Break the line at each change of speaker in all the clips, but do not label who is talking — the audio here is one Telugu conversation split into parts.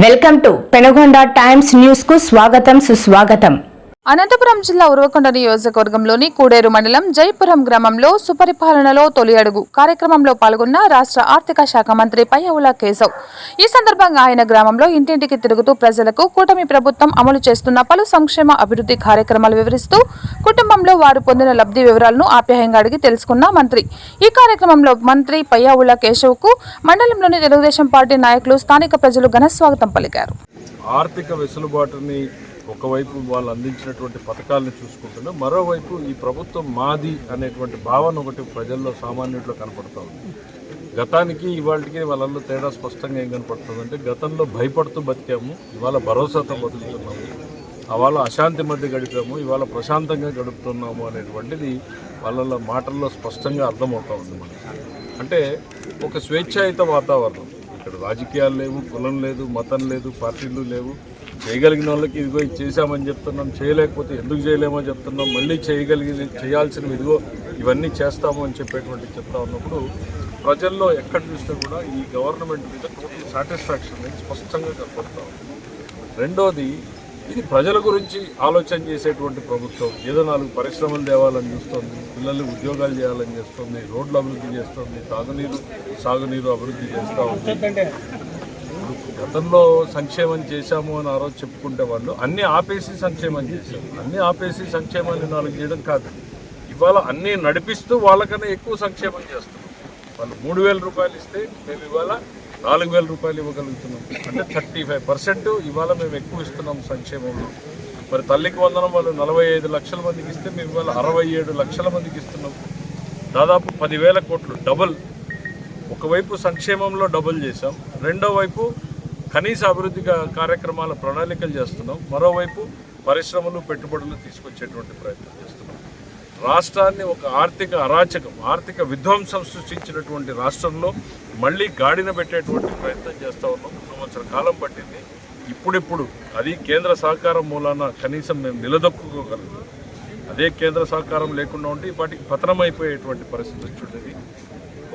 Welcome to Penugonda Times news కు స్వాగతం సుస్వాగతం.
అనంతపురం జిల్లా ఉరవకొండ నియోజకవర్గంలోని కూడేరు మండలం జైపురం గ్రామంలో సుపరిపాలనలో తొలి అడుగు కార్యక్రమంలో పాల్గొన్న రాష్ట్ర ఆర్థిక శాఖ మంత్రి పయ్యావుల కేశవ్. ఈ సందర్భంగా ఆయన గ్రామంలో ఇంటింటికి తిరుగుతూ ప్రజలకు కూటమి ప్రభుత్వం అమలు చేస్తున్న పలు సంక్షేమ అభివృద్ధి కార్యక్రమాలు వివరిస్తూ కుటుంబంలో వారు పొందిన లబ్ధి వివరాలను ఆప్యాయంగా అడిగి తెలుసుకున్న మంత్రి. ఈ కార్యక్రమంలో మంత్రి పయ్యావుల కేశవ్ కు మండలంలోని తెలుగుదేశం పార్టీ నాయకులు, స్థానిక ప్రజలు ఘన స్వాగతం పలికారు.
ఆర్థిక వెసులుబాటుని ఒకవైపు వాళ్ళు అందించినటువంటి పథకాలను చూసుకుంటున్నా, మరోవైపు ఈ ప్రభుత్వం మాది అనేటువంటి భావన ఒకటి ప్రజల్లో, సామాన్యుల్లో కనపడుతూ ఉంది. గతానికి ఇవాళకి వాళ్ళల్లో తేడా స్పష్టంగా ఏం కనపడుతుంది అంటే, గతంలో భయపడుతూ బతికాము, ఇవాళ భరోసాతో బతుకుతున్నాము, ఇవాళ అశాంతి మధ్య గడిపాము, ఇవాళ ప్రశాంతంగా గడుపుతున్నాము అనేటువంటిది వాళ్ళ మాటల్లో స్పష్టంగా అర్థమవుతూ ఉంది మనకి. అంటే ఒక స్వేచ్ఛాయుత వాతావరణం. ఇక్కడ రాజకీయాలు లేవు, కులం లేదు, మతం లేదు, పార్టీలు లేవు. చేయగలిగిన వాళ్ళకి ఇదిగో ఇది చేశామని చెప్తున్నాం, చేయలేకపోతే ఎందుకు చేయలేమో చెప్తున్నాం, మళ్ళీ చేయాల్సినవి ఇదిగో ఇవన్నీ చేస్తాము అని చెప్పేటువంటి చెప్తా ఉన్నప్పుడు ప్రజల్లో ఎక్కడ చూసినా కూడా ఈ గవర్నమెంట్ మీద టోటల్ సాటిస్ఫాక్షన్ అనేది స్పష్టంగా కనపడతా ఉంది. రెండోది, ఇది ప్రజల గురించి ఆలోచన చేసేటువంటి ప్రభుత్వం. ఏదో 4 పరిశ్రమలు తేవాలని చూస్తుంది, పిల్లలు ఉద్యోగాలు చేయాలని చేస్తుంది, రోడ్లు అభివృద్ధి చేస్తుంది, తాగునీరు సాగునీరు అభివృద్ధి చేస్తూ ఉంది. గతంలో సంక్షేమం చేశాము అని ఆ రోజు చెప్పుకుంటే వాళ్ళు అన్నీ ఆపేసి సంక్షేమం చేశారు. అన్నీ ఆపేసి సంక్షేమాన్ని 4 చేయడం కాదు, ఇవాళ అన్నీ నడిపిస్తూ వాళ్ళకన్నా ఎక్కువ సంక్షేమం చేస్తున్నాం. వాళ్ళు 3,000 రూపాయలు ఇస్తే మేము ఇవాళ 4,000 రూపాయలు ఇవ్వగలుగుతున్నాం. అంటే 35% ఇవాళ మేము ఎక్కువ ఇస్తున్నాం సంక్షేమంలో. మరి తల్లికి వందనం వాళ్ళు 45 లక్షల మందికి ఇస్తే మేము ఇవాళ 67 లక్షల మందికి ఇస్తున్నాం. దాదాపు 10,000 కోట్లు డబుల్. ఒకవైపు సంక్షేమంలో డబుల్ చేసాం, రెండో వైపు కనీస అభివృద్ధి కార్యక్రమాల ప్రణాళికలు చేస్తున్నాం, మరోవైపు పరిశ్రమలు, పెట్టుబడులు తీసుకొచ్చేటువంటి ప్రయత్నం చేస్తున్నాం. రాష్ట్రాన్ని ఒక ఆర్థిక అరాచకం, ఆర్థిక విధ్వంసం సృష్టించినటువంటి రాష్ట్రంలో మళ్ళీ గాడిన పెట్టేటువంటి ప్రయత్నం చేస్తూ ఉన్నాం. 3 సంవత్సరాల కాలం పట్టింది. ఇప్పుడిప్పుడు అది కేంద్ర సహకారం మూలాన కనీసం మేము నిలదొక్కుకోగలుగుతాం. అదే కేంద్ర సహకారం లేకుండా ఉంటే వాటికి పతనమైపోయేటువంటి పరిస్థితి వచ్చిండేది.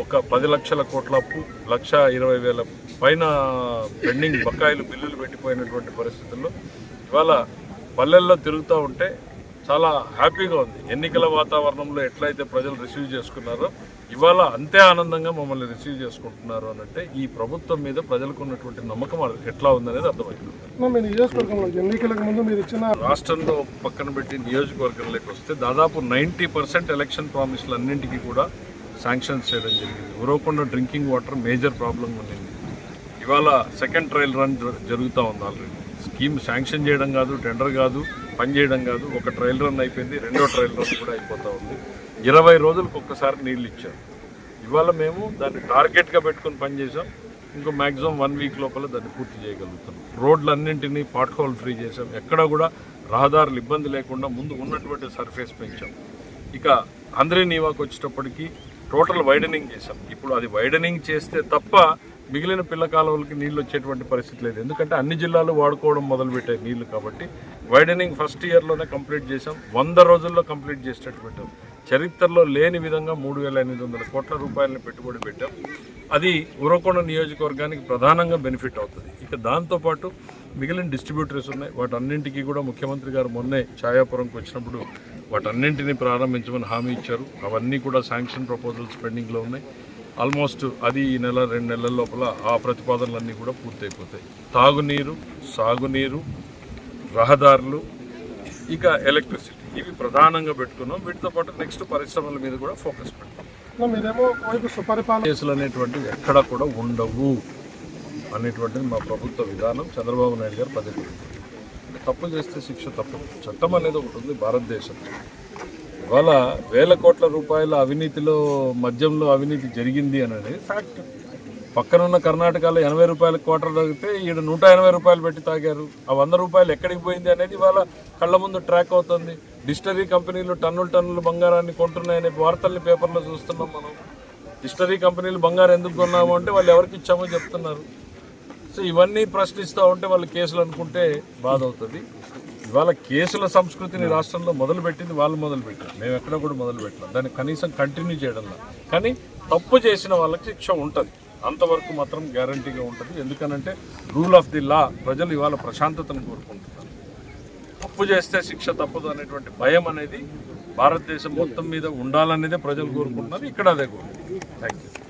ఒక 10 లక్షల కోట్ల అప్పు, 1,20,000 పైన పెండింగ్ బకాయిలు, బిల్లులు పెట్టిపోయినటువంటి పరిస్థితుల్లో ఇవాళ పల్లెల్లో తిరుగుతూ ఉంటే చాలా హ్యాపీగా ఉంది. ఎన్నికల వాతావరణంలో ఎట్లయితే ప్రజలు రిసీవ్ చేసుకున్నారో ఇవాళ అంతే ఆనందంగా మమ్మల్ని రిసీవ్ చేసుకుంటున్నారు అనంటే ఈ ప్రభుత్వం మీద ప్రజలకు ఉన్నటువంటి నమ్మకం ఎట్లా ఉందనేది అర్థమవుతుంది. రాష్ట్రంలో పక్కన పెట్టి నియోజకవర్గంలోకి వస్తే దాదాపు 90% ఎలక్షన్ ప్రామిస్లు అన్నింటికీ కూడా శాంక్షన్స్ చేయడం జరిగింది. Uravakonda drinking water major problem ఉండింది. ఇవాళ సెకండ్ ట్రయల్ రన్ జరుగుతూ ఉంది. ఆల్రెడీ స్కీమ్ శాంక్షన్ చేయడం కాదు, టెండర్ కాదు, పని చేయడం కాదు, ఒక ట్రయల్ రన్ అయిపోయింది, రెండో ట్రయల్ రన్ కూడా అయిపోతూ ఉంది. 20 రోజులకు ఒక్కసారి నీళ్ళు ఇచ్చారు. ఇవాళ మేము దాన్ని టార్గెట్గా పెట్టుకుని పనిచేసాం. ఇంకో మ్యాక్సిమం 1 వీక్ లోపల దాన్ని పూర్తి చేయగలుగుతాం. రోడ్లన్నింటినీ పాట్ హోల్ ఫ్రీ చేసాం. ఎక్కడా కూడా రహదారులు ఇబ్బంది లేకుండా ముందు ఉన్నటువంటి సర్ఫేస్ పెంచాం. ఇక అంద్రీ నీవాకు వచ్చేటప్పటికి టోటల్ వైడనింగ్ చేసాం. ఇప్పుడు అది వైడనింగ్ చేస్తే తప్ప మిగిలిన పిల్ల కాలువలకి నీళ్ళు వచ్చేటువంటి పరిస్థితి లేదు. ఎందుకంటే అన్ని జిల్లాలు వాడుకోవడం మొదలుపెట్టాయి నీళ్లు. కాబట్టి వైడనింగ్ ఫస్ట్ ఇయర్లోనే కంప్లీట్ చేసాం. 100 రోజుల్లో కంప్లీట్ చేసేటట్టు పెట్టాం. చరిత్రలో లేని విధంగా 3,800 కోట్ల రూపాయలని పెట్టుబడి పెట్టాం. అది ఉరవకొండ నియోజకవర్గానికి ప్రధానంగా బెనిఫిట్ అవుతుంది. ఇక దాంతోపాటు మిగిలిన డిస్ట్రిబ్యూటరీస్ ఉన్నాయి. వాటన్నింటికీ కూడా ముఖ్యమంత్రి గారు మొన్నే ఛాయాపురంకి వచ్చినప్పుడు వాటన్నింటినీ ప్రారంభించమని హామీ ఇచ్చారు. అవన్నీ కూడా శాంక్షన్ ప్రపోజల్స్ పెండింగ్లో ఉన్నాయి. ఆల్మోస్ట్ అది ఈ నెల 2 నెలల లోపల ఆ ప్రతిపాదనలన్నీ కూడా పూర్తయిపోతాయి. తాగునీరు, సాగునీరు, రహదారులు, ఇక ఎలక్ట్రిసిటీ, ఇవి ప్రధానంగా పెట్టుకున్నాం. వీటితో పాటు నెక్స్ట్ పరిశ్రమల మీద కూడా ఫోకస్ పెడతాం. కేసులు అనేటువంటివి ఎక్కడ కూడా ఉండవు అనేటువంటిది మా ప్రభుత్వ విధానం. చంద్రబాబు నాయుడు గారు పదే తప్పు చేస్తే శిక్ష తప్పదు. చట్టం అనేది ఒకటి ఉంది భారతదేశంలో. ఇవాళ 1,000 కోట్ల రూపాయల అవినీతిలో, మద్యంలో అవినీతి జరిగింది అనేది ఫ్యాక్ట్. పక్కనున్న కర్ణాటకలో 80 రూపాయల క్వార్టర్ తాగితే ఈడ 180 రూపాయలు పెట్టి తాగారు. ఆ 100 రూపాయలు ఎక్కడికి పోయింది అనేది ఇవాళ కళ్ళ ముందు ట్రాక్ అవుతుంది. డిస్టరీ కంపెనీలు టన్నులు బంగారాన్ని కొంటున్నాయనే వార్తల్ని పేపర్లో చూస్తున్నాం మనం. డిస్టరీ కంపెనీలు బంగారం ఎందుకు కొన్నాము అంటే వాళ్ళు ఎవరికి ఇచ్చామో చెప్తున్నారు. సో ఇవన్నీ ప్రశ్నిస్తూ ఉంటే వాళ్ళు కేసులు అనుకుంటే బాధ అవుతుంది. ఇవాళ కేసుల సంస్కృతిని రాష్ట్రంలో మొదలుపెట్టింది వాళ్ళు మొదలుపెట్టారు. మేము ఎక్కడ కూడా మొదలుపెట్టాం. దాన్ని కనీసం కంటిన్యూ చేయడంలో. కానీ తప్పు చేసిన వాళ్ళకి శిక్ష ఉంటుంది. అంతవరకు మాత్రం గ్యారంటీగా ఉంటుంది. ఎందుకనంటే రూల్ ఆఫ్ ది లా, ప్రజలు ఇవాళ ప్రశాంతతను కోరుకుంటున్నారు. తప్పు చేస్తే శిక్ష తప్పదు అనేటువంటి భయం అనేది భారతదేశం మొత్తం మీద ఉండాలనేదే ప్రజలు కోరుకుంటున్నారు. ఇక్కడ అదే కోరుకుంటున్నారు. Thank you.